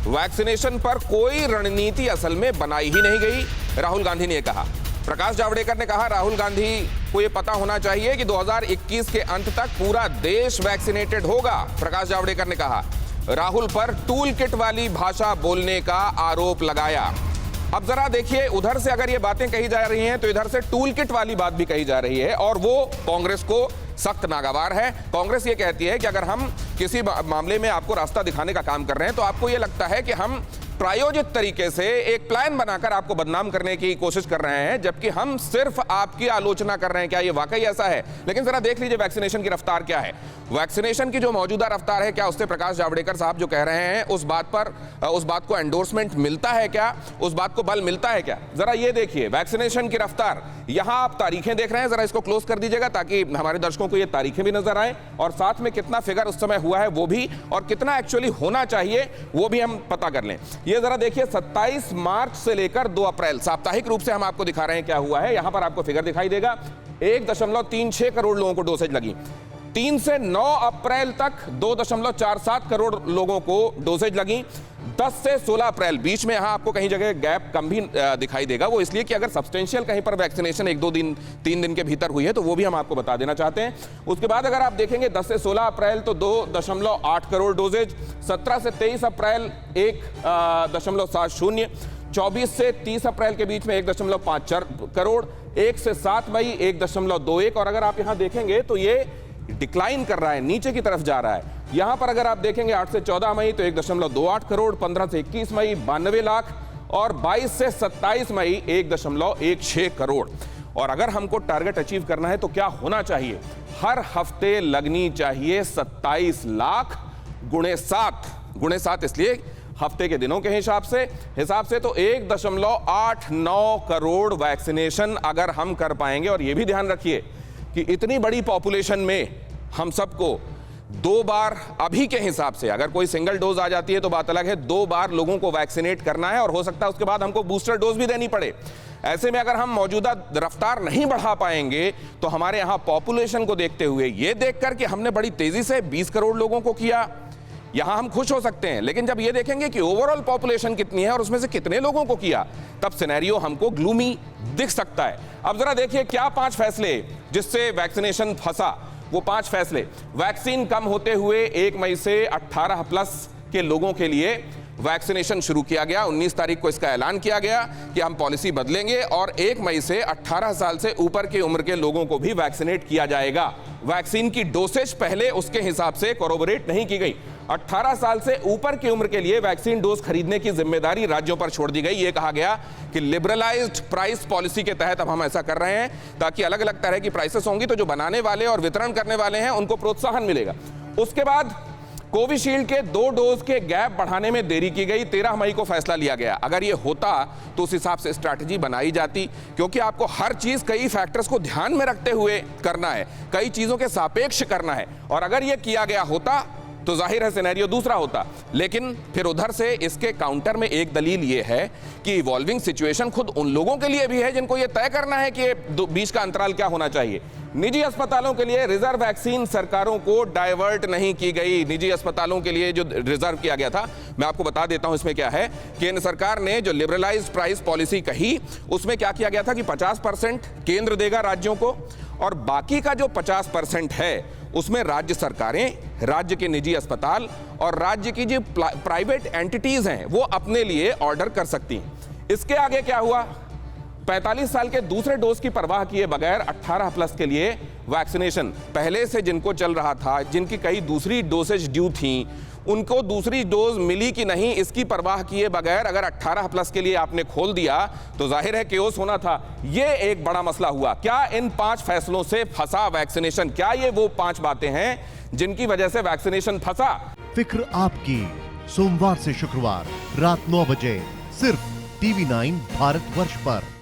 Vaccination पर कोई रणनीति असल में बनाई ही नहीं गई, राहुल गांधी ने कहा। प्रकाश जावड़ेकर ने कहा राहुल गांधी को यह पता होना चाहिए कि 2021 के अंत तक पूरा देश वैक्सीनेटेड होगा। प्रकाश जावड़ेकर ने कहा राहुल पर टूल किट वाली भाषा बोलने का आरोप लगाया। अब जरा देखिए, उधर से अगर ये बातें कही जा रही हैं तो इधर से टूल किट वाली बात भी कही जा रही है और वो कांग्रेस को सख्त नागवार है। कांग्रेस ये कहती है कि अगर हम किसी मामले में आपको रास्ता दिखाने का काम कर रहे हैं तो आपको ये लगता है कि हम प्रायोजित तरीके से एक प्लान बनाकर आपको बदनाम करने की कोशिश कर रहे हैं, जबकि हम सिर्फ आपकी आलोचना कर रहे हैं। क्या ये वाकई ऐसा है? लेकिन जरा देख लीजिए वैक्सीनेशन की रफ्तार क्या है। वैक्सीनेशन की जो मौजूदा रफ्तार है, क्या उससे प्रकाश जावड़ेकर साहब जो कह रहे हैं उस बात को एंडोर्समेंट मिलता है क्या? उस बात को बल मिलता है क्या? जरा ये देखिए वैक्सीनेशन की रफ्तार। यहां आप तारीखें देख रहे हैं, जरा इसको क्लोज कर दीजिएगा ताकि हमारे दर्शकों को ये तारीखें भी नजर आए और साथ में कितना फिगर उस समय हुआ है वो भी, और कितना एक्चुअली होना चाहिए वो भी हम पता कर लें। ये जरा देखिए 27 मार्च से लेकर 2 अप्रैल साप्ताहिक रूप से हम आपको दिखा रहे हैं क्या हुआ है। यहां पर आपको फिगर दिखाई देगा, 1.36 करोड़ लोगों को डोसेज लगी। 3 से 9 अप्रैल तक 2.47 करोड़ लोगों को डोसेज लगी। 10 से 16 अप्रैल बीच में यहां आपको कहीं जगह गैप कम भी दिखाई देगा। वो इसलिए कि अगर सब्सटेंशियल कहीं पर वैक्सीनेशन 1-2 दिन 3 दिन के भीतर हुई है तो वो भी हम आपको बता देना चाहते हैं। उसके बाद अगर आप देखेंगे 10 से 16 अप्रैल तो 2.8 करोड़ डोजेज, 17 से 23 अप्रैल 1.70, 24 से 30 अप्रैल के बीच में 1.54 करोड़, 1 से 7 मई 1.21, और अगर आप यहां देखेंगे तो ये डिक्लाइन कर रहा है, नीचे की तरफ जा रहा है। यहां पर अगर आप देखेंगे 8 से 14 मई तो 1.28 करोड़, 15 से 21 मई 92 लाख और 22 से 27 मई 1.16 करोड़। और अगर हमको टारगेट अचीव करना है तो क्या होना चाहिए? हर हफ्ते लगनी चाहिए 27 लाख गुणे 7 इसलिए हफ्ते के दिनों के हिसाब से तो 1.89 करोड़ वैक्सीनेशन अगर हम कर पाएंगे। और यह भी ध्यान रखिए कि इतनी बड़ी पॉपुलेशन में हम सबको 2 बार, अभी के हिसाब से अगर कोई सिंगल डोज आ जाती है तो बात अलग है, 2 बार लोगों को वैक्सीनेट करना है और हो सकता है उसके बाद हमको बूस्टर डोज भी देनी पड़े। ऐसे में अगर हम मौजूदा रफ्तार नहीं बढ़ा पाएंगे तो हमारे यहां पॉपुलेशन को देखते हुए, ये देखकर कि हमने बड़ी तेजी से 20 करोड़ लोगों को किया, यहां हम खुश हो सकते हैं। लेकिन जब ये देखेंगे कि ओवरऑल पॉपुलेशन कितनी है और उसमें से कितने लोगों को किया, तब सिनेरियो हमको ग्लूमी दिख सकता है। अब जरा देखिए क्या 5 फैसले जिससे वैक्सीनेशन फंसा। वो 5 फैसले, वैक्सीन कम होते हुए 1 मई से 18 प्लस के लोगों के लिए वैक्सीनेशन शुरू किया गया। 19 तारीख को इसका ऐलान किया गया कि हम पॉलिसी बदलेंगे और 1 मई से 18 साल से ऊपर की उम्र के लोगों को भी वैक्सीनेट किया जाएगा। वैक्सीन की डोसेज पहले उसके हिसाब से कोरोबोरेट नहीं की गई। 18 साल से ऊपर की उम्र के लिए वैक्सीन डोज खरीदने की जिम्मेदारी राज्यों पर छोड़ दी गई। यह कहा गया कि लिबरलाइज्ड प्राइस पॉलिसी के तहत अब हम ऐसा कर रहे हैं ताकि अलग अलग तरह की प्राइसेस होंगी तो जो बनाने वाले और वितरण करने वाले हैं उनको प्रोत्साहन मिलेगा। उसके बाद कोविशील्ड के 2 डोज के गैप बढ़ाने में देरी की गई। 13 मई को फैसला लिया गया। अगर ये होता तो उस हिसाब से स्ट्रैटेजी बनाई जाती, क्योंकि आपको हर चीज कई फैक्टर्स को ध्यान में रखते हुए करना है, कई चीजों के सापेक्ष करना है। और अगर ये किया गया होता तो जाहिर है सिनेरियो दूसरा होता। लेकिन फिर उधर से इसके काउंटर में एक दलील ये है कि इवॉल्विंग सिचुएशन खुद उन लोगों के लिए भी है जिनको ये तय करना है कि बीच का अंतराल क्या होना चाहिए। निजी अस्पतालों के लिए रिजर्व वैक्सीन सरकारों को डाइवर्ट नहीं की गई। निजी अस्पतालों के लिए जो रिजर्व किया गया था, मैं आपको बता देता हूं इसमें क्या है। केंद्र सरकार ने जो लिबरलाइज्ड प्राइस पॉलिसी कही, उसमें क्या किया गया था कि 50% केंद्र देगा राज्यों को और बाकी का जो 50% है उसमें राज्य सरकारें, राज्य के निजी अस्पताल और राज्य की जो प्राइवेट एंटिटीज हैं वो अपने लिए ऑर्डर कर सकती हैं। इसके आगे क्या हुआ? 45 साल के दूसरे डोज की परवाह किए बगैर 18 प्लस के लिए वैक्सीनेशन पहले से जिनको चल रहा था, जिनकी कई दूसरी डोसेज ड्यू थी, उनको दूसरी डोज मिली कि नहीं इसकी परवाह किए बगैर अगर 18 प्लस के लिए आपने खोल दिया तो जाहिर है केओस होना था। यह एक बड़ा मसला हुआ। क्या इन 5 फैसलों से फंसा वैक्सीनेशन? क्या ये वो 5 बातें हैं जिनकी वजह से वैक्सीनेशन फंसा? फिक्र आपकी, सोमवार से शुक्रवार रात 9 बजे सिर्फ TV9 भारतवर्ष पर।